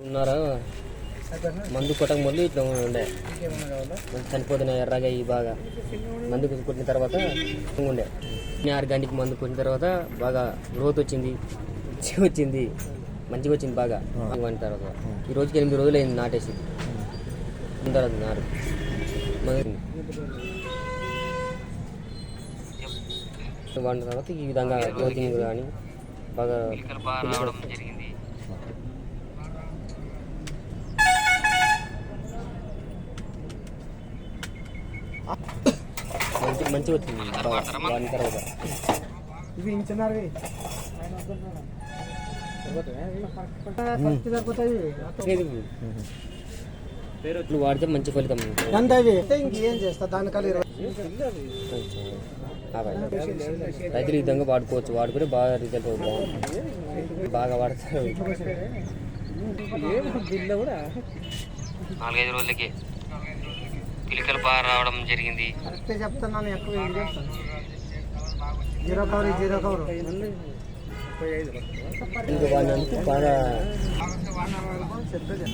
ఉన్నారా మందు కొట్టక ముందు ఇట్లా ఉండే చనిపోతున్నాయి ఎర్రగా ఈ బాగా మందు కొట్టిన తర్వాత ఉండే 6 గంటకి మందు కొట్టిన తర్వాత బాగా గ్రోత్ వచ్చింది మంచిగా వచ్చింది బాగా వంట తర్వాత ఈ రోజుకి 8 రోజులు అయింది నాటేసి తర్వాత నారు వంట తర్వాత ఈ విధంగా గ్రోతింగ్ కానీ బాగా జరిగింది. మంచిగా వచ్చింది వాడిన తర్వాత నువ్వు వాడితే మంచి ఫలితం రైతులు ఈ విధంగా వాడుకోవచ్చు వాడుకుంటే బాగా రిజల్ట్ బాగుంటుంది బాగా వాడతారు 4-5 రోజులకి పిలికలు బాగా రావడం జరిగింది. చెప్తున్నాను ఎక్కువ జీరో కవర్ ఇంకా వాళ్ళంతా బాగా చెప్పేది